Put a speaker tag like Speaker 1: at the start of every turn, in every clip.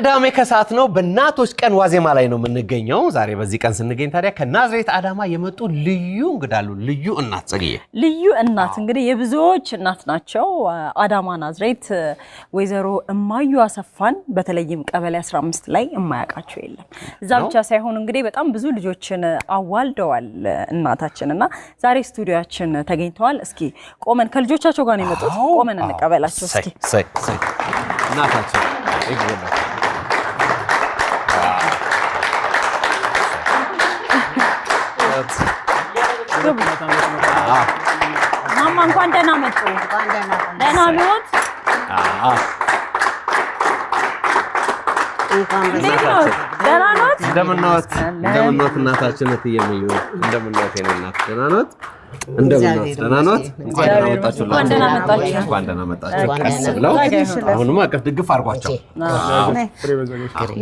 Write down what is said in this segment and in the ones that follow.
Speaker 1: ቅዳሜ ከሰዓት ነው በእናቶች ቀን ዋዜማ ላይ ነው የምንገኘው ዛሬ በዚህ ቀን ስንገኝ ታዲያ ከናዝሬት አዳማ የመጡ ልዩ እንግዳሉ ልዩ እናት ጸግዬ
Speaker 2: ልዩ እናት እንግዲህ የብዙዎች እናት ናቸው አዳማ ናዝሬት ወይዘሮ እማዩ አሰፋን በተለይም ቀበሌ 15 ላይ የማያውቃቸው የለም እዛ ብቻ ሳይሆን እንግዲህ በጣም ብዙ ልጆችን አዋልደዋል እናታችንና ዛሬ ስቱዲዮአችን ተገኝተዋል እስኪ ቆመን ከልጆቻቸው ጋር ነው የመጡት ቆመን እንቀበላቸው እስኪ
Speaker 1: እናታችን ይግቡና
Speaker 2: ማማ እንኳን ደህና መጡ ደህና ነዎት ደህና ነዎት
Speaker 1: እንደምንኖት እናታችን እትየምዩ እንደምንኖት የኔናት ደህና ነዎት እንደምንኖት ደህና ነዎት እንኳን ደህና መጣችሁ ቀስ ብለው አሁንማ አቀፍ ድግፍ አድርጓቸው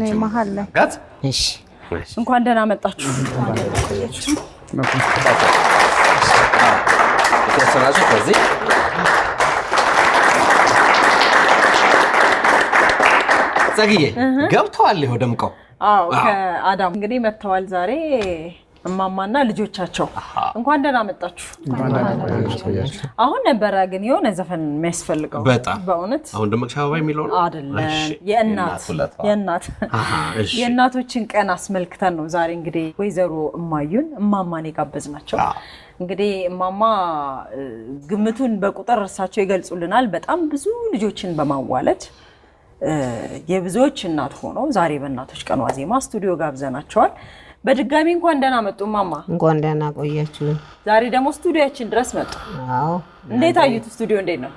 Speaker 2: ነይ መሀል ላይ እሺ እንኳን ደህና መጣችሁ
Speaker 1: ተሰራጭ ከዚህ ጸግዬ ገብተዋል ይሄው ደምቀው
Speaker 2: አዎ ከአዳም እንግዲህ መተዋል ዛሬ እማማና ልጆቻቸው እንኳን ደህና መጣችሁ አሁን ነበር ግን የሆነ ዘፈን የሚያስፈልገው በእውነት
Speaker 1: አሁን ደመቅሽ አበባ የሚለው ነው
Speaker 2: አይደለም የእናቶችን ቀን አስመልክተን ነው ዛሬ እንግዲህ ወይዘሮ እማዩን እማማን የጋበዝናቸው እንግዲህ እማማ ግምቱን በቁጥር እርሳቸው ይገልጹልናል በጣም ብዙ ልጆችን በማዋለድ የብዙዎች እናት ሆነው ዛሬ በእናቶች ቀን ዋዜማ ስቱዲዮ ጋብዘናቸዋል በድጋሚ እንኳን ደህና መጡ ማማ
Speaker 3: እንኳን ደህና ቆያችሁ
Speaker 2: ዛሬ ደግሞ ስቱዲዮአችን ድረስ መጡ
Speaker 3: አዎ
Speaker 2: እንዴት አዩት ስቱዲዮ እንዴት ነው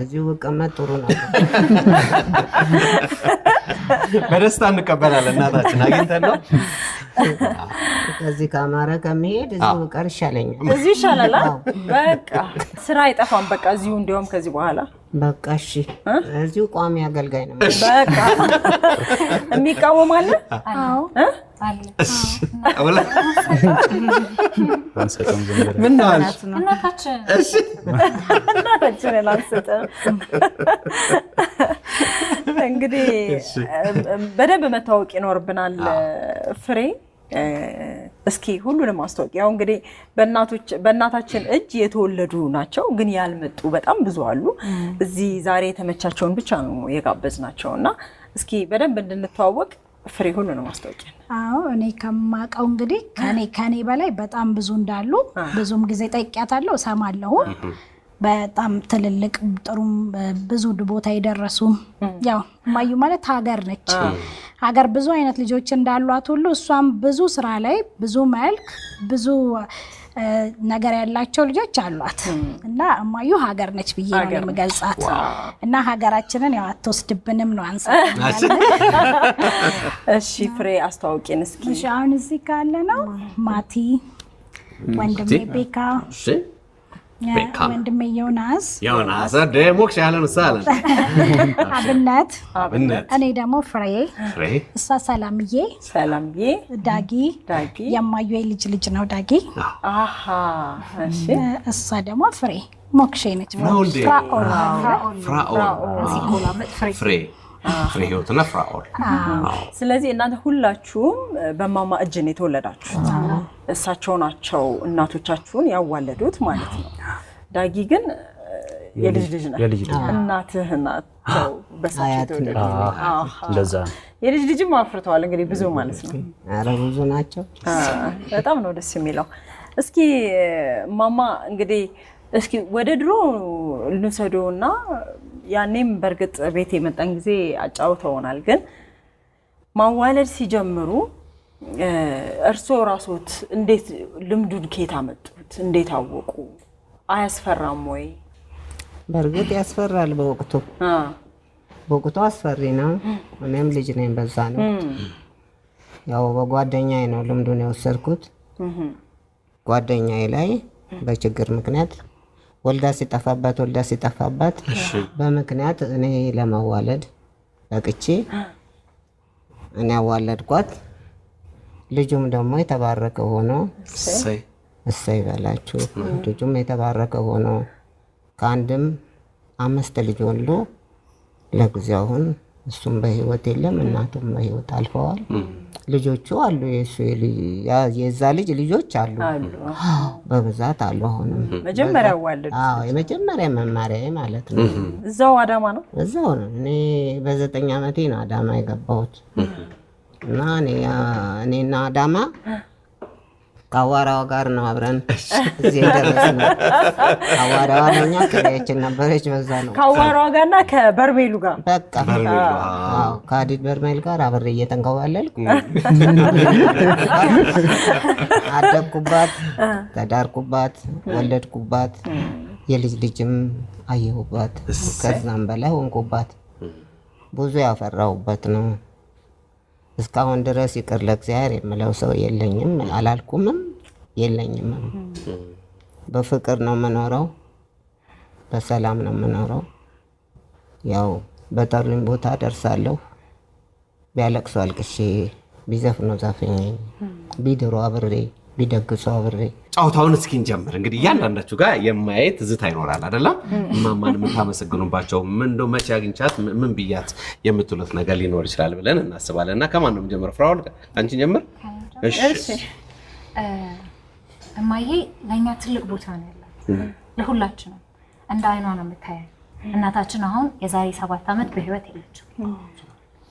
Speaker 3: እዚሁ በቀመጥ ጥሩ ነው
Speaker 1: በደስታ እንቀበላለን እናታችን አግኝተን ነው
Speaker 3: ከዚህ ካማረ ከመሄድ እዚሁ ቀር ይሻለኛል
Speaker 2: እዚሁ ይሻላል በቃ ስራ አይጠፋም በቃ እዚሁ እንደውም ከዚህ በኋላ
Speaker 3: በቃ እሺ እዚሁ ቋሚ አገልጋይ ነው
Speaker 2: በቃ የሚቃወም አለ አዎ
Speaker 1: እሺ ወላ ምን ነው
Speaker 2: እናታችን
Speaker 1: እሺ
Speaker 2: እናታችን ላንሰጠን እንግዲህ በደንብ መታወቅ ይኖርብናል ፍሬ እስኪ ሁሉንም ማስተዋወቅ ያው እንግዲህ በእናታችን እጅ የተወለዱ ናቸው ግን ያልመጡ በጣም ብዙ አሉ እዚህ ዛሬ የተመቻቸውን ብቻ ነው የጋበዝናቸውና እስኪ በደንብ እንድንተዋወቅ ፍሬ ሁሉንም ማስተዋወቅ
Speaker 4: አዎ እኔ ከማቀው እንግዲህ ከኔ በላይ በጣም ብዙ እንዳሉ ብዙም ጊዜ ጠይቂያታለሁ ሰማለሁ በጣም ትልልቅ ጥሩም ብዙ ቦታ ይደረሱ ያው ማዩ ማለት ሀገር ነች ሀገር ብዙ አይነት ልጆች እንዳሏት ሁሉ እሷም ብዙ ስራ ላይ ብዙ መልክ ብዙ ነገር ያላቸው ልጆች አሏት እና ማዩ ሀገር ነች ብዬ ነው የምገልጻት እና ሀገራችንን ያው አትወስድብንም ነው አንሳለን
Speaker 2: እሺ ፍሬ አስተዋውቂን እስኪ
Speaker 4: እሺ አሁን እዚህ ካለ ነው ማቲ ወንድሜ ቤካ
Speaker 1: እሺ
Speaker 4: ወንድሜ ዮናስ
Speaker 1: ደሞክሽ ያለን ሳለን
Speaker 4: አብነት እኔ ደግሞ ፍሬ እሷ ሰላምዬ ዳጊ የማዩ ልጅ ነው ዳጊ
Speaker 2: አሃ እሺ
Speaker 4: እሷ ደግሞ ፍሬ ሞክሼ ነች
Speaker 1: ፍሬ ህይወትና ፍራኦል
Speaker 2: ስለዚህ እናንተ ሁላችሁም በማማ እጅ ነው የተወለዳችሁት እሳቸው ናቸው እናቶቻችሁን ያዋለዱት ማለት ነው ዳጊ ግን የልጅ ነው እናትህ ናቸው በሳቸው
Speaker 5: እንደዛ
Speaker 2: የልጅ ልጅም አፍርተዋል እንግዲህ ብዙ ማለት ነው
Speaker 3: አረ ብዙ ናቸው
Speaker 2: በጣም ነው ደስ የሚለው እስኪ ማማ እንግዲህ እስኪ ወደ ድሮ ልንሰዶና ያኔም በርግጥ ቤት የመጣን ጊዜ አጫውተውናል ግን ማዋለድ ሲጀምሩ እርሶ ራስዎት እንዴት ልምዱን ከየት አመጡት እንዴት አወቁ አያስፈራም ወይ
Speaker 3: በርግጥ ያስፈራል በወቅቱ አስፈሪ ነው እኔም ልጅ ነኝ በዛ ነው ያው በጓደኛዬ ነው ልምዱን የወሰድኩት ጓደኛዬ ላይ በችግር ምክንያት ወልዳ ሲጠፋባት በምክንያት እኔ ለማዋለድ በቅቼ እኔ አዋለድኳት ልጁም ደግሞ የተባረከ ሆኖ እሰይ በላችሁ ልጁም የተባረከ ሆኖ ከአንድም 5 ልጅ ወልዶ ለጊዜው አሁን እሱም በህይወት የለም፣ እናቱም በህይወት አልፈዋል። ልጆቹ አሉ፣ የዛ ልጅ ልጆች አሉ፣ በብዛት አሉ። አሁንም
Speaker 2: መጀመሪያ ዋለድ
Speaker 3: የመጀመሪያ መማሪያ ማለት ነው።
Speaker 2: እዛው አዳማ ነው።
Speaker 3: እዛው ነው። እኔ በ9 ዓመቴ ነው አዳማ የገባሁት እና እኔና አዳማ ከአዋራዋ ጋር ነው አብረን እዚህ የደረስነው። አዋራዋ ለኛ ክሬያችን ነበረች። በዛ ነው
Speaker 2: ከአዋራዋ ጋርና ከበርሜሉ ጋር
Speaker 3: በቃ ከአዲድ በርሜል ጋር አብሬ እየተንከባለልኩ አደግኩባት፣ ተዳርኩባት፣ ወለድኩባት፣ የልጅ ልጅም አየሁባት፣ ከዛም በላይ ሆንኩባት። ብዙ ያፈራሁበት ነው። እስካሁን ድረስ ይቅር ለእግዚአብሔር የምለው ሰው የለኝም፣ አላልኩምም፣ የለኝም። በፍቅር ነው የምኖረው፣ በሰላም ነው የምኖረው። ያው በጠሩኝ ቦታ ደርሳለሁ። ቢያለቅሱ አልቅሼ፣ ቢዘፍኑ ዘፍኜ፣ ቢድሩ አብሬ፣ ቢደግሱ አብሬ።
Speaker 1: ጨዋታውን እስኪ እንጀምር። እንግዲህ እያንዳንዳችሁ ጋር የማየት ዝታ ይኖራል አይደለም? እማማን የምታመሰግኑባቸው እንደው መቼ አግኝቻት ምን ብያት የምትሉት ነገር ሊኖር ይችላል ብለን እናስባለን። እና ከማን ነው የምንጀምረው? ፍራውል አንቺ ጀምር። እሺ።
Speaker 5: እማዬ ለእኛ ትልቅ ቦታ ነው ያላት፣ ለሁላችንም እንደ አይኗ ነው የምታየን። እናታችን አሁን የዛሬ 7 ዓመት በህይወት የለችም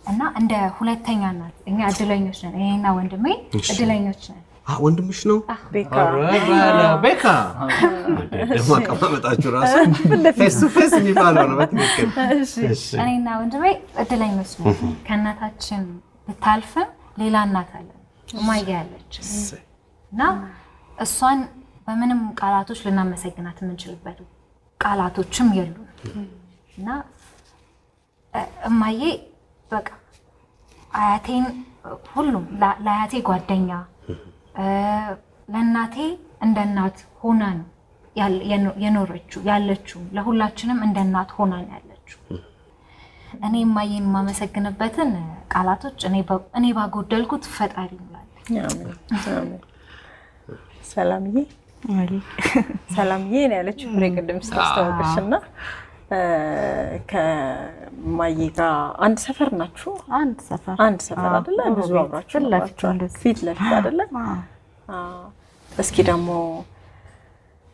Speaker 5: እና እንደ ሁለተኛ እናት እኛ እድለኞች ነን። እኔና ወንድሜ እድለኞች ነን።
Speaker 1: ወንድምሽ ነው? ቤካ ደግሞ አቀማመጣችሁ ራሱ ፌስ ቱ ፌስ የሚባለው ነው። በትክክል
Speaker 5: እኔና ወንድሜ እድለኞች ነን። ከእናታችን ብታልፍም ሌላ እናት አለን፣ እማዬ ያለች እና እሷን በምንም ቃላቶች ልናመሰግናት የምንችልበት ቃላቶችም የሉም እና እማዬ በቃ አያቴን ሁሉም ለአያቴ ጓደኛ ለእናቴ እንደ እናት ሆና ነው የኖረችው ያለችው። ለሁላችንም እንደ እናት ሆና ነው ያለችው። እኔ እማዬን የማመሰግንበትን ቃላቶች እኔ ባጎደልኩት ፈጣሪ ይምላል።
Speaker 2: ሰላምዬ ነው ያለችው ፍሬ ቅድም ስታስተዋወቅሽ እና ከማዬ ጋር አንድ ሰፈር ናችሁ? አንድ ሰፈር አይደለ? ብዙ አብራችሁ ፊት ለፊት አይደለ? እስኪ ደግሞ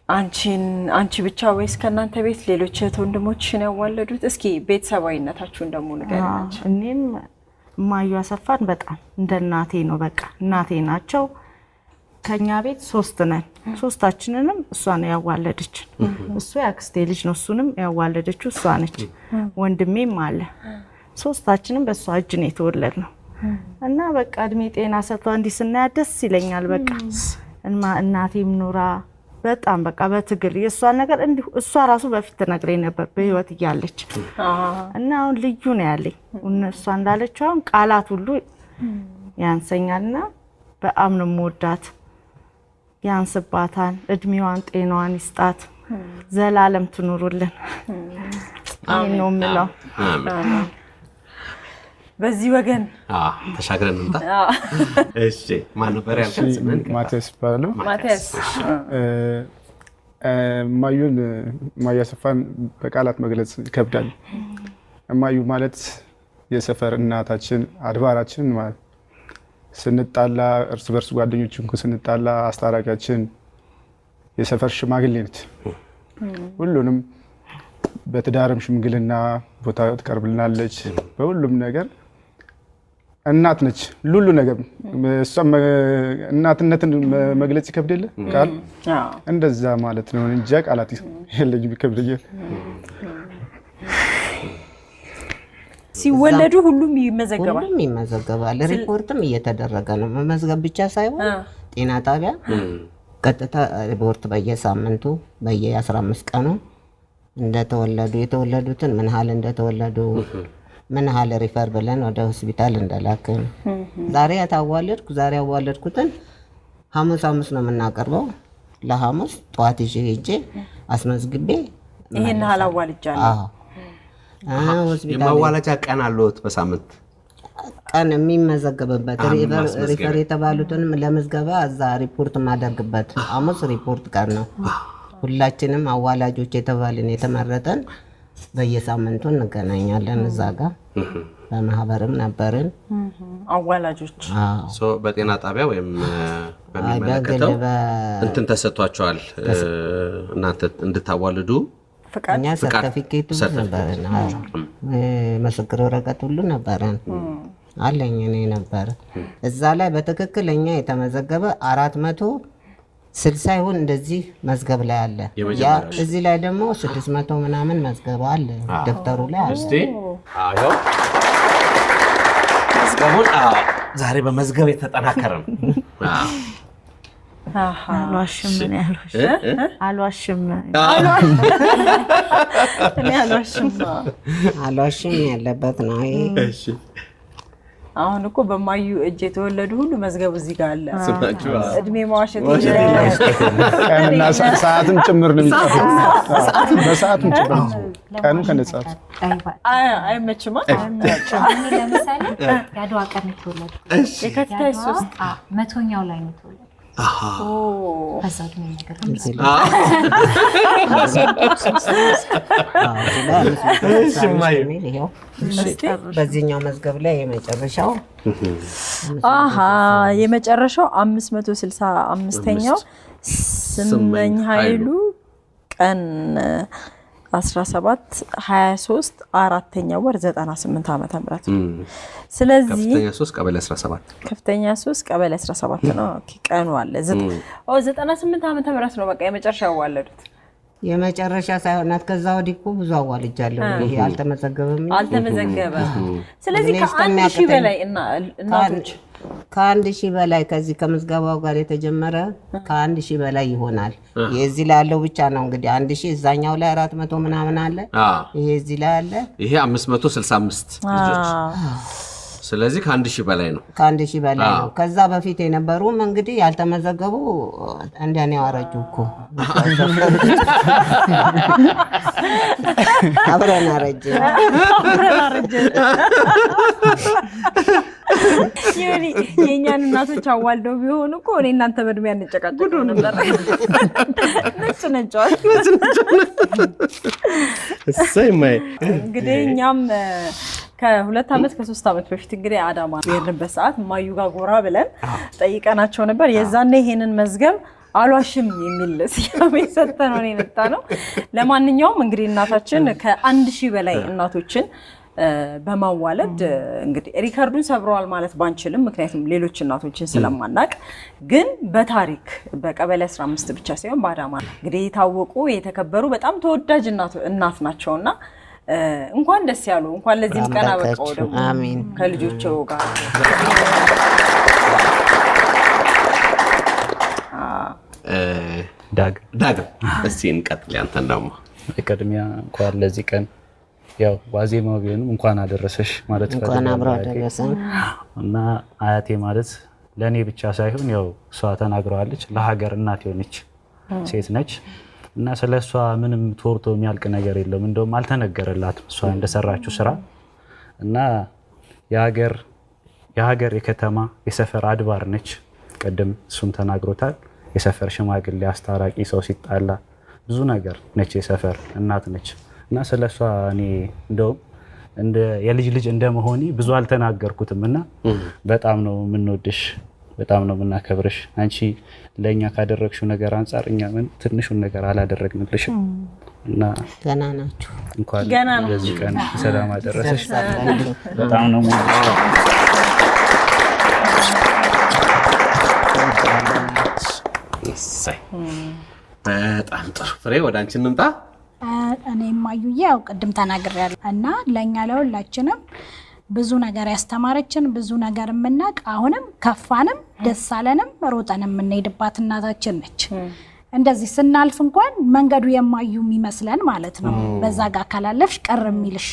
Speaker 2: አንቺ ብቻ ወይስ ከእናንተ ቤት ሌሎች እህት ወንድሞችሽን ያዋለዱት? እስኪ ቤተሰባዊነታችሁን ደግሞ ንገሪኝ።
Speaker 6: እኔም እማዬ አሰፋን በጣም እንደ እናቴ ነው። በቃ እናቴ ናቸው። ከኛ ቤት 3 ነን። 3ታችንንም እሷ ነው ያዋለደችን። እሱ የአክስቴ ልጅ ነው፣ እሱንም ያዋለደችው እሷ ነች። ወንድሜም አለ። 3ታችንም በእሷ እጅ ነው የተወለድነው እና በቃ እድሜ ጤና ሰጥቷ እንዲህ ስናያት ደስ ይለኛል። በቃ እናቴም ኑራ በጣም በቃ በትግል የእሷን ነገር እንዲሁ እሷ ራሱ በፊት ትነግረኝ ነበር በህይወት እያለች እና አሁን ልዩ ነው ያለኝ። እሷ እንዳለችው አሁን ቃላት ሁሉ ያንሰኛልና በጣም ነው የምወዳት። ያንስባታል። እድሜዋን ጤናዋን ይስጣት፣ ዘላለም ትኑሩልን። አሜን ነው የምለው።
Speaker 2: በዚህ ወገን
Speaker 1: ተሻግረን እንምጣ። እሺ፣ ማን ነበር ያልከኝ?
Speaker 7: ማቲያስ ይባላል።
Speaker 2: ማቲያስ
Speaker 7: እማዬ አሰፋን በቃላት መግለጽ ይከብዳል። እማዬ ማለት የሰፈር እናታችን አድባራችን ማለት ስንጣላ እርስ በርስ ጓደኞችን ስንጣላ አስታራቂያችን፣ የሰፈር ሽማግሌ ነች። ሁሉንም በትዳርም ሽምግልና ቦታ ትቀርብልናለች። በሁሉም ነገር እናት ነች። ሁሉ ነገር እሷም እናትነትን መግለጽ ይከብደለ ቃል እንደዛ ማለት ነው እንጂ ቃላት የለኝም፣ ይከብደኛል።
Speaker 2: ሲወለዱ ሁሉም
Speaker 3: ይመዘገባል። ሪፖርትም እየተደረገ ነው። መመዝገብ ብቻ ሳይሆን ጤና ጣቢያ ቀጥታ ሪፖርት በየሳምንቱ በየ15 ቀኑ እንደተወለዱ የተወለዱትን ምን ያህል እንደተወለዱ ምን ያህል ሪፈር ብለን ወደ ሆስፒታል እንደላክን ዛሬ ያዋለድኩትን ሐሙስ ነው የምናቀርበው። ለሐሙስ ጠዋት ይዤ ሄጄ አስመዝግቤ
Speaker 2: ይሄን አላዋልጃለሁ።
Speaker 1: የማዋለጃ ቀን አለዎት? በሳምንት
Speaker 3: ቀን የሚመዘገብበት ሪፈር የተባሉትንም ለምዝገባ እዛ ሪፖርት ማደርግበት ሐሙስ ሪፖርት ቀን ነው። ሁላችንም አዋላጆች የተባልን የተመረጠን በየሳምንቱ እንገናኛለን እዛ ጋር በማህበርም ነበርን
Speaker 2: አዋላጆች።
Speaker 1: በጤና ጣቢያ ወይም በሚመለከተው እንትን ተሰጥቷቸዋል እናንተ እንድታዋልዱ
Speaker 3: እኛ ሰርተፊኬቱ ነበረን፣ ምስክር ወረቀት ሁሉ ነበረን አለኝ እኔ ነበር። እዛ ላይ በትክክለኛ የተመዘገበ 460 ይሁን እንደዚህ መዝገብ ላይ አለ። ያ እዚህ ላይ ደግሞ 600 ምናምን መዝገብ አለ ደብተሩ ላይ አለ።
Speaker 1: እስቲ አዎ መዝገቡን ዛሬ በመዝገብ የተጠናከረ ነው።
Speaker 6: አልዋሽም
Speaker 3: ያለበት ነው።
Speaker 1: እሺ
Speaker 2: አሁን እኮ በማዩ እጅ የተወለዱ ሁሉ መዝገቡ እዚህ ጋር አለ። እድሜ ማዋሸት
Speaker 7: ቀንና ሰዓትም ጭምር ነው የሚጻፈው። በሰዓትም ጭምር ቀኑ ከነጻት
Speaker 2: አይመችም።
Speaker 5: ለምሳሌ የአድዋ ቀን የተወለዱ
Speaker 2: የካቲት 3
Speaker 5: 100ኛው ላይ ነው የተወለዱ።
Speaker 3: በዚህኛው መዝገብ ላይ የመጨረሻው
Speaker 2: የመጨረሻው 565ኛው ስመኝ ኃይሉ ቀን 17/23 4ኛው ወር 98 ዓመተ ምህረት። ስለዚህ ከፍተኛ 3 ቀበሌ 17 ነው። ቀኑ አለ 98 ዓመተ ምህረት ነው። በቃ የመጨረሻ ያዋለዱት
Speaker 3: የመጨረሻ ሳይሆን ከዛ ወዲህ እኮ ብዙ አዋልጃለሁ። ይሄ አልተመዘገበም።
Speaker 2: ስለዚህ ከ1000 በላይ እናቶች
Speaker 3: ከ1000 በላይ ከዚህ ከምዝገባው ጋር የተጀመረ ከ1000 በላይ ይሆናል። የዚህ ላይ ያለው ብቻ ነው እንግዲህ 1000 እዛኛው ላይ 400 ምናምን አለ። ይሄ እዚህ ላይ አለ።
Speaker 1: ይሄ 565 ልጆች። ስለዚህ ከ1000 በላይ ነው።
Speaker 3: ከ1000 በላይ ነው። ከዛ በፊት የነበሩም እንግዲህ ያልተመዘገቡ እንደኔ አረጁ እኮ አብረን አረጀ።
Speaker 2: የእኛን እናቶች አዋልደው ቢሆኑ እኮ እኔ እናንተ በእድሜ አንጨቃጨቅ ነበር። ነጭ እንግዲህ እኛም ከ2 ዓመት ከ3 ዓመት በፊት እንግዲህ አዳማ የሄድንበት ሰዓት ማዩ ጋር ጎራ ብለን ጠይቀናቸው ነበር። የዛኔ ይሄንን መዝገብ አልዋሽም የሚል ስያሜ ሰጠነው ነው የመጣ ነው። ለማንኛውም እንግዲህ እናታችን ከ1000 በላይ እናቶችን በማዋለድ እንግዲህ ሪከርዱን ሰብረዋል ማለት ባንችልም፣ ምክንያቱም ሌሎች እናቶችን ስለማናቅ፣ ግን በታሪክ በቀበሌ 15 ብቻ ሳይሆን በአዳማ እንግዲህ የታወቁ የተከበሩ በጣም ተወዳጅ እናት ናቸውና እንኳን ደስ ያሉ፣ እንኳን ለዚህም ቀን አበቃው። ደግሞ
Speaker 3: አሜን
Speaker 2: ከልጆቸው ጋር
Speaker 1: ዳግም እስቲ እንቀጥል። ያንተን ደግሞ
Speaker 8: በቅድሚያ እንኳን ለዚህ ቀን ያው ዋዜማው ቢሆንም እንኳን አደረሰሽ ማለት
Speaker 3: እንኳን አብሮ አደረሰን
Speaker 8: እና አያቴ ማለት ለኔ ብቻ ሳይሆን ያው እሷ ተናግረዋለች ለሀገር እናት የሆነች ሴት ነች እና ስለሷ ምንም ተወርቶ የሚያልቅ ነገር የለም። እንደውም አልተነገረላትም እሷ እንደሰራችው ስራ እና የሀገር የከተማ የሰፈር አድባር ነች። ቀደም እሱም ተናግሮታል። የሰፈር ሽማግሌ አስታራቂ፣ ሰው ሲጣላ ብዙ ነገር ነች። የሰፈር እናት ነች እና ስለሷ እኔ እንደውም እንደ የልጅ ልጅ እንደመሆኔ ብዙ አልተናገርኩትም እና በጣም ነው የምንወድሽ፣ በጣም ነው የምናከብርሽ። አንቺ ለኛ ካደረግሽው ነገር አንፃር እኛ ምን ትንሹን ነገር አላደረግንልሽም እና
Speaker 3: ገና ናችሁ።
Speaker 8: እንኳን ለዚህ ቀን ሰላም አደረሰሽ። በጣም ነው
Speaker 1: በጣም ጥሩ። ፍሬ ወደ አንቺ እንምጣ።
Speaker 4: እኔ ማዩዬ ያው ቅድም ተናግሬያለሁ እና ለኛ ለሁላችንም ብዙ ነገር ያስተማረችን ብዙ ነገር የምናውቅ አሁንም ከፋንም ደስ አለንም ሮጠን የምንሄድባት እናታችን ነች። እንደዚህ ስናልፍ እንኳን መንገዱ የማዩ የሚመስለን ማለት ነው። በዛ ጋር ካላለፍሽ ቀር የሚልሽ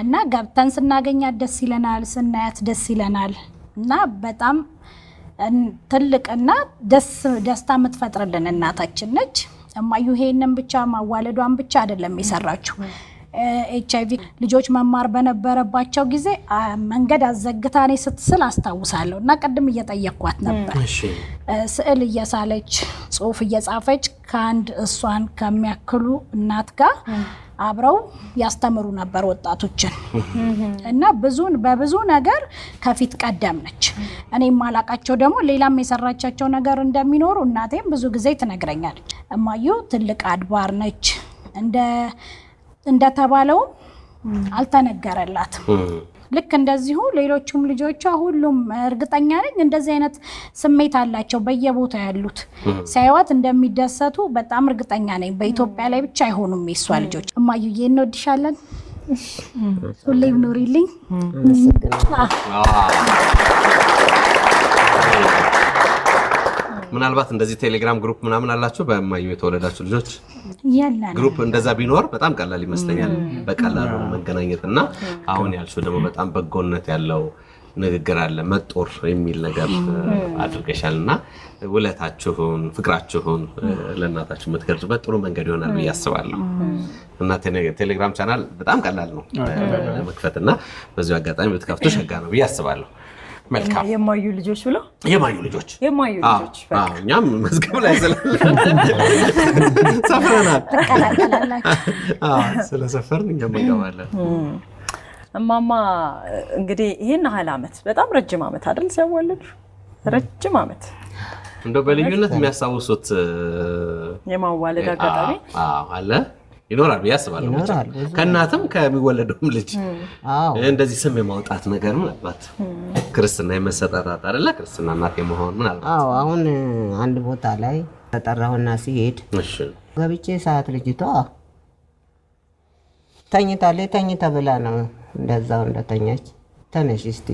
Speaker 4: እና ገብተን ስናገኛት ደስ ይለናል፣ ስናያት ደስ ይለናል እና በጣም ትልቅና ደስታ የምትፈጥርልን እናታችን ነች። እማዩ ይሄንን ብቻ ማዋለዷን ብቻ አይደለም የሰራችው። HIV ልጆች መማር በነበረባቸው ጊዜ መንገድ አዘግታ እኔ ስትስል አስታውሳለሁ እና ቅድም እየጠየኳት ነበር። ስዕል እየሳለች ጽሁፍ እየጻፈች ከአንድ እሷን ከሚያክሉ እናት ጋር አብረው ያስተምሩ ነበር ወጣቶችን እና በብዙ ነገር ከፊት ቀደም ነች። እኔ የማላቃቸው ደግሞ ሌላም የሰራቻቸው ነገር እንደሚኖሩ እናቴም ብዙ ጊዜ ትነግረኛለች። እማዩ ትልቅ አድባር ነች። እንደተባለው አልተነገረላትም። ልክ እንደዚሁ ሌሎቹም ልጆቿ ሁሉም እርግጠኛ ነኝ እንደዚህ አይነት ስሜት አላቸው። በየቦታው ያሉት ሳይዋት እንደሚደሰቱ በጣም እርግጠኛ ነኝ። በኢትዮጵያ ላይ ብቻ አይሆኑም የሷ ልጆች። እማዩዬ እንወድሻለን። ሁሌም ኑሪልኝ።
Speaker 1: ምናልባት እንደዚህ ቴሌግራም ግሩፕ ምናምን አላችሁ በእማዩ የተወለዳችሁ ልጆች?
Speaker 4: የለን።
Speaker 1: ግሩፕ እንደዛ ቢኖር በጣም ቀላል ይመስለኛል፣ በቀላሉ መገናኘት እና አሁን ያልሽው ደግሞ በጣም በጎነት ያለው ንግግር አለ። መጦር የሚል ነገር አድርገሻል እና ውለታችሁን፣ ፍቅራችሁን ለእናታችሁ የምትገልጹበት ጥሩ መንገድ ይሆናል ብዬ አስባለሁ። እና ቴሌግራም ቻናል በጣም ቀላል ነው ለመክፈት እና በዚሁ አጋጣሚ ብትከፍቱ ሸጋ ነው ብዬ አስባለሁ። መልካም።
Speaker 2: የማዩ ልጆች ብለው
Speaker 1: የማዩ ልጆች
Speaker 2: እኛም
Speaker 1: መዝገብ ላይ ሰፍረናል። ስለሰፈርን እኛም እንገባለን።
Speaker 2: እማማ እንግዲህ ይህን ያህል ዓመት በጣም ረጅም ዓመት አይደል ሲያዋልዱ? ረጅም ዓመት
Speaker 1: እንደው በልዩነት የሚያስታውሱት
Speaker 2: የማዋለድ አጋጣሚ
Speaker 1: አለ ይኖራል ብዬ አስባለሁ። ከእናትም ከሚወለደውም ልጅ እንደዚህ ስም የማውጣት ነገር ምናልባት ክርስትና የመሰጠታት አይደለ? ክርስትና እናት የመሆን ምናልባት
Speaker 3: አሁን አንድ ቦታ ላይ ተጠራሁና ሲሄድ ገብቼ ሰዓት ልጅቷ ተኝታለች። ተኝታ ብላ ነው እንደዛው እንደተኛች ተነሽ እስቲ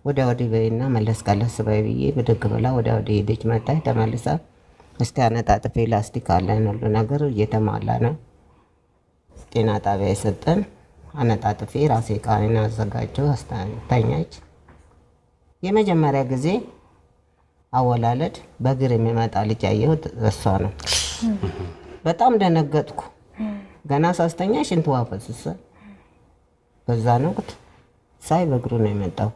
Speaker 3: ወዲያ ወዲህ በይና መለስ ቀለስ በይ ብዬ ብድግ ብላ ወዲያ ወዲህ ሄደች። መጣች ተመልሳ እስቲ አነጣጥፌ ላስቲክ አለን ሁሉ ነገር እየተሟላ ነው። ጤና ጣቢያ የሰጠን አነጣጥፌ ራሴ ቃኔን አዘጋጀው ተኛች። የመጀመሪያ ጊዜ አወላለድ በእግር የሚመጣ ልጅ ያየሁት እሷ ነው። በጣም ደነገጥኩ። ገና ሳስተኛ ሽንት ውሃ ፈሰሰ። በዛ ነው ሳይ በእግሩ ነው የመጣው።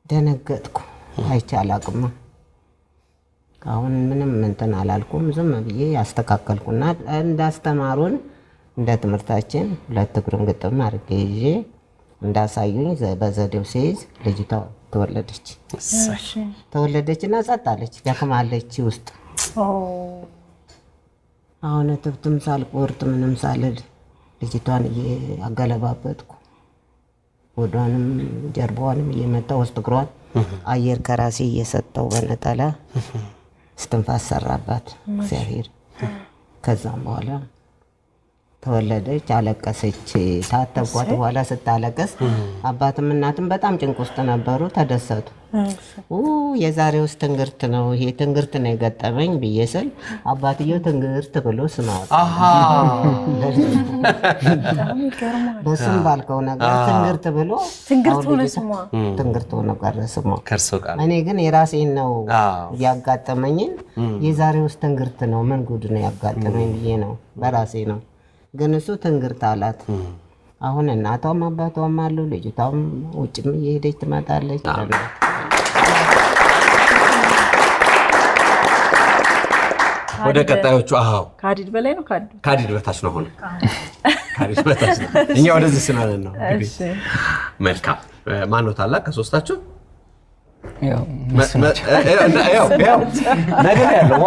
Speaker 3: ደነገጥኩ። አይቼ አላቅም። አሁን ምንም እንትን አላልኩም። ዝም ብዬ ያስተካከልኩና እንዳስተማሩን እንደ ትምህርታችን ሁለት እግሩን ግጥም አድርጌ ይዤ እንዳሳዩኝ በዘዴው ሲይዝ ልጅቷ ተወለደችና ጸጥ አለች። ደክማለች ውስጥ። አሁን ትብትም ሳልቆርጥ ምንም ሳልል ልጅቷን እያገለባበጥኩ ወዷንም ጀርባዋንም እየመታ ውስጥ እግሯን አየር ከራሴ እየሰጠው በነጠላ እስትንፋስ ሰራባት እግዚአብሔር። ከዛም በኋላ ተወለደች፣ አለቀሰች። ታተቧት በኋላ ስታለቀስ አባትም እናትም በጣም ጭንቅ ውስጥ ነበሩ። ተደሰቱ። የዛሬውስ ትንግርት ነው፣ ይሄ ትንግርት ነው የገጠመኝ ብዬ ስል አባትየው ትንግርት ብሎ ስም አወጣ። በስም ባልከው ነገር ትንግርት ብሎ ትንግርት ሆነ ቀረ ስሟ። እኔ ግን የራሴን ነው ያጋጠመኝን የዛሬውስ ትንግርት ነው ምን ጉድ ነው ያጋጠመኝ ብዬ ነው በራሴ ነው። ግን እሱ ትንግርት አላት። አሁን እናቷም አባቷም አሉ። ልጅቷም ውጭም እየሄደች ትመጣለች።
Speaker 1: ወደ ቀጣዮቹ
Speaker 2: ከሀዲድ በላይ ነው
Speaker 1: ከሀዲድ በታች ነው። ሆነ ከሀዲድ በታች ነው። እኛ ወደዚህ ስላለን ነው። መልካም። ማን ነው ታላቅ ከሶስታችሁ? ነገር ያለው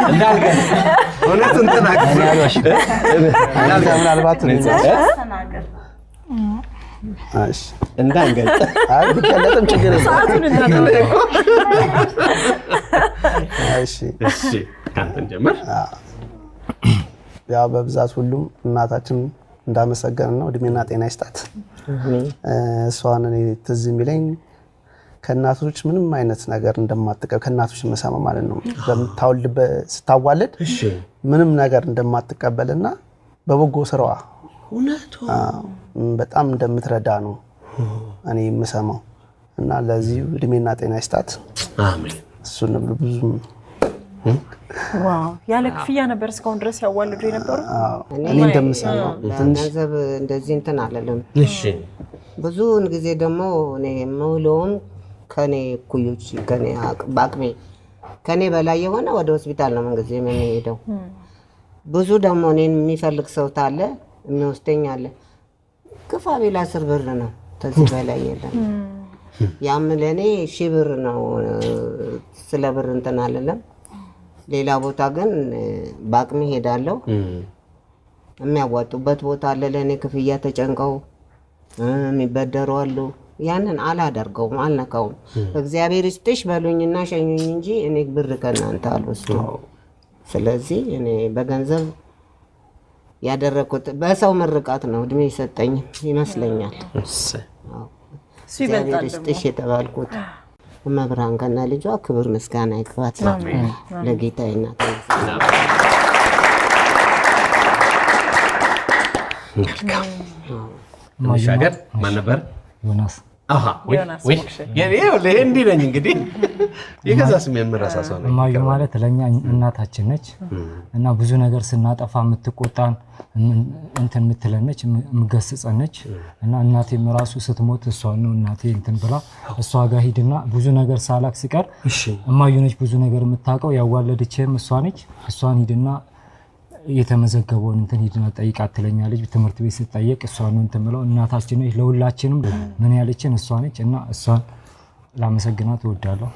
Speaker 1: እንዳልገ እውነቱን ተናገር።
Speaker 7: ምናልባት እንዳንገልጥ ቢገለጥም ችግር የለም።
Speaker 1: ከአንተን ጀምር።
Speaker 7: ያው በብዛት ሁሉም እናታችን እንዳመሰገን ነው። እድሜና ጤና ይስጣት። እሷን እኔ ትዝ የሚለኝ ከእናቶች ምንም አይነት ነገር እንደማትቀበል ከእናቶች የምሰማ ማለት ነው። ስታዋልድ ምንም ነገር እንደማትቀበልና በበጎ ስራዋ በጣም እንደምትረዳ ነው እኔ የምሰማው እና ለዚህ እድሜና ጤና ይስጣት።
Speaker 1: አሜን።
Speaker 7: እሱን ብዙ
Speaker 2: ያለ ክፍያ ነበር እስካሁን ድረስ ያዋልዱ የነበሩ።
Speaker 7: እኔ እንደምሰማው
Speaker 3: ገንዘብ እንደዚህ እንትን አለለም። ብዙውን ጊዜ ደግሞ እኔ የምውለውን ከኔ እኩዮች በአቅሜ ከኔ በላይ የሆነ ወደ ሆስፒታል ነው ምንጊዜ የምንሄደው። ብዙ ደግሞ እኔን የሚፈልግ ሰው ታለ የሚወስደኝ አለ። ግፋ ቢል 10 ብር ነው፣ ከዚህ በላይ የለም። ያም ለእኔ 1000 ብር ነው። ስለ ብር እንትን አለለም። ሌላ ቦታ ግን በአቅሜ ሄዳለሁ። የሚያዋጡበት ቦታ አለ ለእኔ ክፍያ ተጨንቀው የሚበደሩ አሉ። ያንን አላደርገውም፣ አልነካውም። እግዚአብሔር ይስጥሽ በሉኝና ሸኙኝ እንጂ እኔ ብር ከእናንተ አልወስድም። ስለዚህ እኔ በገንዘብ ያደረኩት በሰው ምርቃት ነው እድሜ የሰጠኝ ይመስለኛል። እግዚአብሔር ይስጥሽ የተባልኩት መብራን ከና ልጇ ክብር ምስጋና ይግባት ለጌታ እናት።
Speaker 1: ማሻገር ማን ነበር?
Speaker 9: ዮናስ።
Speaker 1: አሃ ወይ እንዲህ ነኝ እንግዲህ የገዛ ስም የምረሳሰው ነው።
Speaker 9: እማዬ ማለት ለኛ እናታችን ነች እና ብዙ ነገር ስናጠፋ የምትቆጣን እንትን የምትለነች የምገስጸን ነች እና እናቴም ራሱ ስትሞት እሷ ነው እናቴ እንትን ብላ እሷ ጋር ሂድና ብዙ ነገር ሳላክ ሲቀር እማዬ ነች ብዙ ነገር የምታውቀው ያዋለደችም እሷ ነች። እሷን ሂድና የተመዘገበውን እንትን ሂድና ጠይቃት ትለኛለች። ትምህርት ቤት ስትጠየቅ እሷ ነው እንትን ብለው እናታችን ነች። ለሁላችንም ምን ያለችን እሷ ነች እና እሷን ላመሰግናት እወዳለሁ።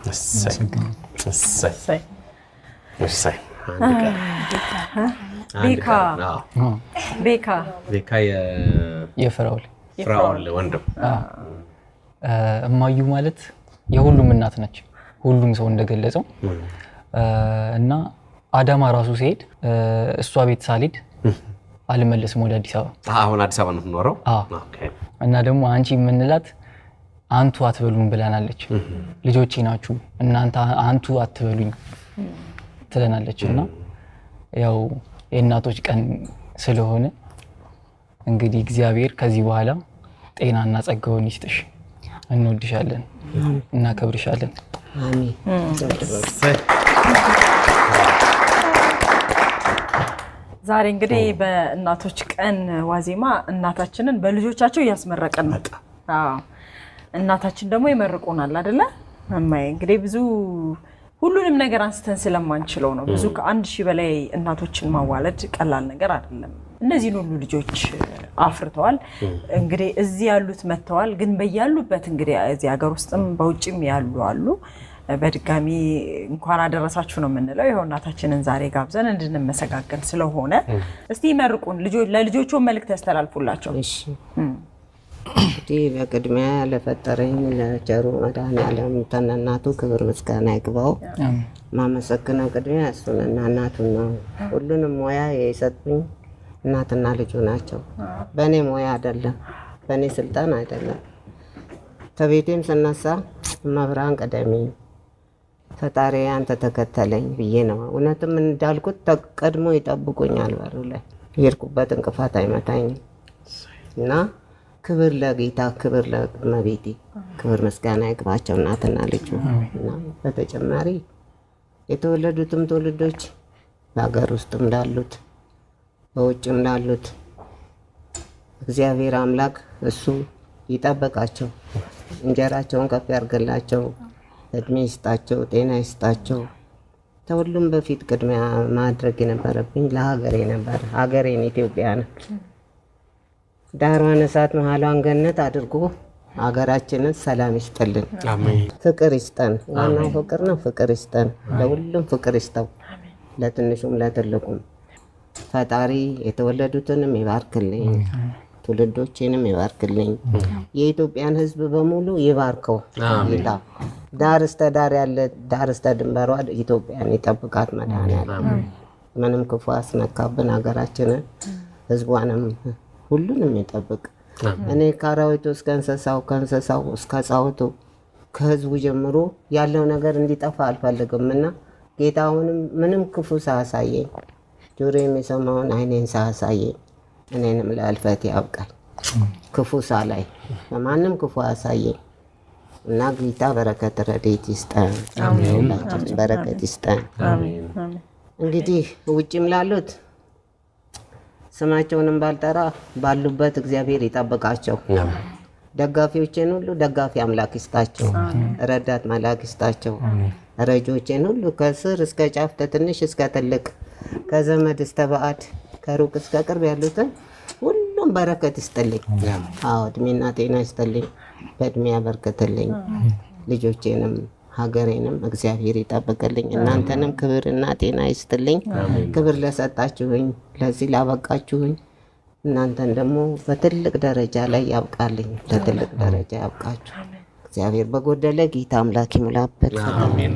Speaker 2: ቤካ
Speaker 1: የፍራኦል ወንድም።
Speaker 10: እማዩ ማለት የሁሉም እናት ነች፣ ሁሉም ሰው እንደገለጸው እና አዳማ ራሱ ሲሄድ እሷ ቤት ሳልሄድ አልመለስም ወደ አዲስ አበባ።
Speaker 1: አሁን አዲስ አበባ ነው የምትኖረው?
Speaker 10: ኦኬ። እና ደግሞ አንቺ የምንላት አንቱ አትበሉን ብለናለች። ልጆቼ ናችሁ እናንተ አንቱ አትበሉኝ ትለናለች። እና ያው የእናቶች ቀን ስለሆነ እንግዲህ እግዚአብሔር ከዚህ በኋላ ጤናና ጸጋውን ይስጥሽ። እንወድሻለን፣ እናከብርሻለን።
Speaker 3: አሜን።
Speaker 2: ዛሬ እንግዲህ በእናቶች ቀን ዋዜማ እናታችንን በልጆቻቸው እያስመረቀን ነው። እናታችን ደግሞ ይመርቁናል አይደለ? እማዬ እንግዲህ ብዙ ሁሉንም ነገር አንስተን ስለማንችለው ነው። ብዙ ከ1000 በላይ እናቶችን ማዋለድ ቀላል ነገር አይደለም። እነዚህን ሁሉ ልጆች አፍርተዋል። እንግዲህ እዚህ ያሉት መጥተዋል። ግን በያሉበት እንግዲህ እዚህ ሀገር ውስጥም በውጭም ያሉ አሉ። በድጋሚ እንኳን አደረሳችሁ ነው የምንለው። ይሄው እናታችንን ዛሬ ጋብዘን እንድንመሰጋገን ስለሆነ እስቲ ይመርቁን፣ ለልጆቹ መልእክት ያስተላልፉላቸው።
Speaker 3: እሺ እንግዲህ በቅድሚያ ለፈጠረኝ ለቸሩ መድኃኔዓለም ተነናቱ ክብር ምስጋና ይግባው። ማመሰግነው ቅድሚያ እሱንና እናቱን ነው። ሁሉንም ሙያ የሰጡኝ እናትና ልጁ ናቸው። በእኔ ሙያ አይደለም፣ በእኔ ስልጣን አይደለም። ከቤቴም ስነሳ መብራን ቀደሚ ፈጣሪ አንተ ተከተለኝ ብዬ ነው። እውነትም እንዳልኩት ተቀድሞ ይጠብቁኛል። በሩ ላይ የሄድኩበት እንቅፋት አይመታኝም እና ክብር ለጌታ፣ ክብር ለእመቤቴ፣ ክብር ምስጋና ይግባቸው እናትና ልጁ። እና በተጨማሪ የተወለዱትም ትውልዶች በሀገር ውስጥም ላሉት በውጭም ላሉት እግዚአብሔር አምላክ እሱ ይጠብቃቸው፣ እንጀራቸውን ከፍ ያርግላቸው፣ እድሜ ይስጣቸው፣ ጤና ይስጣቸው። ከሁሉም በፊት ቅድሚያ ማድረግ የነበረብኝ ለሀገሬ ነበር። ሀገሬን ኢትዮጵያን ዳሯን እሳት መሀሏን ገነት አድርጎ ሀገራችንን ሰላም ይስጥልን፣ ፍቅር ይስጠን። ዋናው ፍቅር ነው። ፍቅር ይስጠን፣ ለሁሉም ፍቅር ይስጠው፣ ለትንሹም ለትልቁም። ፈጣሪ የተወለዱትንም ይባርክልኝ፣ ትውልዶችንም ይባርክልኝ፣ የኢትዮጵያን ሕዝብ በሙሉ ይባርከው። ጌታ ዳር እስተ ዳር ያለ ዳር እስተ ድንበሯ ኢትዮጵያን ይጠብቃት መድኃኔዓለም። ምንም ክፉ አስነካብን ሀገራችንን፣ ሕዝቧንም ሁሉንም ይጠብቅ። እኔ ከአራዊቱ እስከ እንስሳው፣ ከእንስሳው እስከ ጻውቱ፣ ከሕዝቡ ጀምሮ ያለው ነገር እንዲጠፋ አልፈልግም እና ጌታ አሁንም ምንም ክፉ ሳያሳየኝ ጆሮ የሚሰማውን አይኔን ሳያሳየኝ እኔንም ለእልፈት ያብቃኝ። ክፉ ሳላይ ለማንም ክፉ አያሳየኝ እና ጌታ በረከት ረድኤት ይስጠን፣ በረከት ይስጠን። እንግዲህ ውጭም ላሉት ስማቸውንም ባልጠራ ባሉበት እግዚአብሔር ይጠብቃቸው። ደጋፊዎቼን ሁሉ ደጋፊ አምላክ ይስጣቸው፣ ረዳት መልአክ ይስጣቸው። ረጆቼን ሁሉ ከስር እስከ ጫፍ ከትንሽ እስከ ትልቅ ከዘመድ እስከ ባዕድ ከሩቅ እስከ ቅርብ ያሉትን ሁሉም በረከት ይስጥልኝ። አዎ እድሜና ጤና ይስጥልኝ፣ በእድሜ ያበርክትልኝ። ልጆቼንም ሀገሬንም እግዚአብሔር ይጠብቅልኝ። እናንተንም ክብርና ጤና ይስጥልኝ። ክብር ለሰጣችሁኝ፣ ለዚህ ላበቃችሁኝ እናንተን ደግሞ በትልቅ ደረጃ ላይ ያብቃልኝ፣ ለትልቅ ደረጃ ያብቃችሁ። እግዚአብሔር በጎደለ ጌታ አምላክ ይሙላበት።
Speaker 1: አሜን።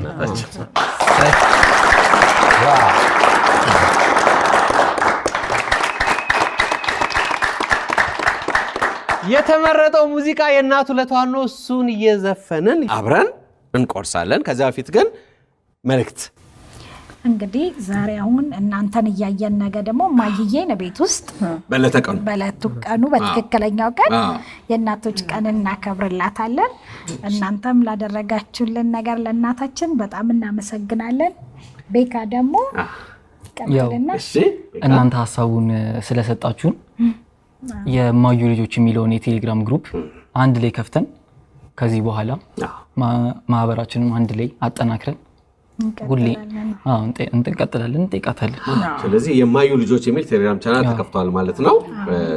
Speaker 1: የተመረጠው ሙዚቃ የእናት ውለታዋን ነው። እሱን እየዘፈንን አብረን እንቆርሳለን። ከዛ በፊት ግን መልእክት
Speaker 4: እንግዲህ ዛሬ አሁን እናንተን እያየን ነገ ደግሞ ማይዬን ቤት ውስጥ በለቱ ቀኑ በትክክለኛው ቀን የእናቶች ቀን እናከብርላታለን። እናንተም ላደረጋችሁልን ነገር ለእናታችን በጣም እናመሰግናለን። ቤካ ደግሞ ቀጥልና
Speaker 10: እናንተ ሀሳቡን ስለሰጣችሁን የማዩ ልጆች የሚለውን የቴሌግራም ግሩፕ አንድ ላይ ከፍተን ከዚህ በኋላ ማህበራችንን አንድ ላይ አጠናክረን ሁሌ እንቀጥላለን፣ እንጠይቃታለን።
Speaker 1: ስለዚህ የማዩ ልጆች የሚል ቴሌግራም ቻናል ተከፍቷል ማለት ነው።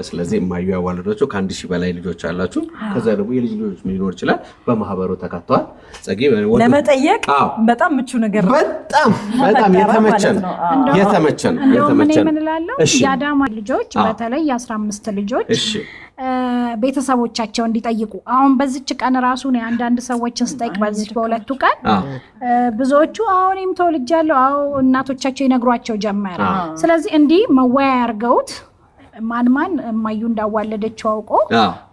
Speaker 1: ስለዚህ የማዩ ያዋለዷቸው ከ1000 በላይ ልጆች አላችሁ። ከዛ ደግሞ የልጅ ልጆች ሊኖር ይችላል በማህበሩ ተካተዋል። ጸጌ
Speaker 2: ለመጠየቅ በጣም ምቹ ነገር ነው።
Speaker 1: በጣም የተመቸን
Speaker 4: ምን እላለሁ የአዳማ ልጆች በተለይ የ15 ልጆች ቤተሰቦቻቸው እንዲጠይቁ አሁን በዚች ቀን ራሱ ነው አንዳንድ ሰዎችን ስጠይቅ በዚች በሁለቱ ቀን ብዙዎቹ አሁንም ተወልጃለሁ እናቶቻቸው ይነግሯቸው ጀመረ። ስለዚህ እንዲህ መወያያ አድርገውት ማን ማዩ እንዳዋለደችው አውቆ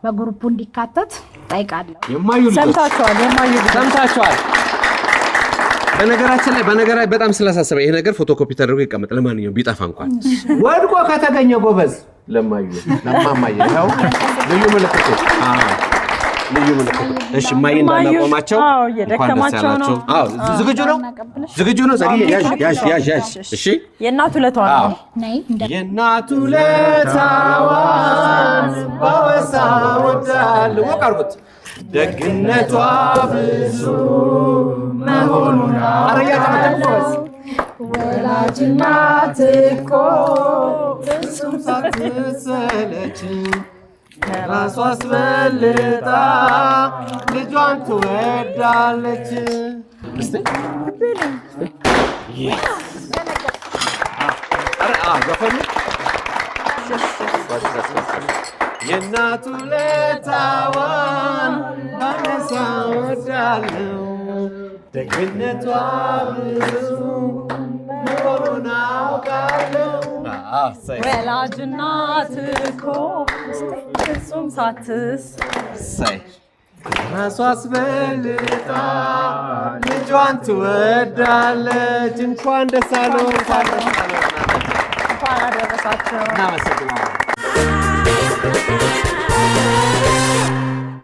Speaker 4: በግሩፑ እንዲካተት ጠይቃለሁ።
Speaker 1: ሰምታችኋል። በነገራችን በጣም ስላሳሰበ ይሄ ነገር ፎቶኮፒ ተደርጎ ይቀመጥ። ለማንኛውም ቢጠፋ እንኳን ወድቆ ከተገኘ ጎበዝ ለማዩ ለማማየ ነው ልዩ ምልክት። እሺ ማይ እንዳናቆማቸው
Speaker 2: እየደከማቸው ነው።
Speaker 1: ዝግጁ ነው። ያዥ። እሺ
Speaker 2: የእናት ውለታዋን
Speaker 1: የእናት ውለታዋን ባወሳ ወዳል ወቃርጉት ደግነቷ ብዙ መሆኑን አረያ ተመጣጣው ወላጅ እናት እኮ ፍጹም ሳትሰለች ከራሷ አስበልጣ ልጇን ትወዳለች። የእናት ውለታዋን ባነሳ ወዳለው ደግነቷ ብዙ መሆኑን አውቃለሁ።
Speaker 2: ወላጅ እናት እኮ ፍጹም ሳትሰለች
Speaker 1: ከራሷ አስበልጣ ልጇን ትወዳለች። እንኳን ደስ አለው። እንኳን
Speaker 2: አደረሳቸው።
Speaker 1: እናመሰግናለን።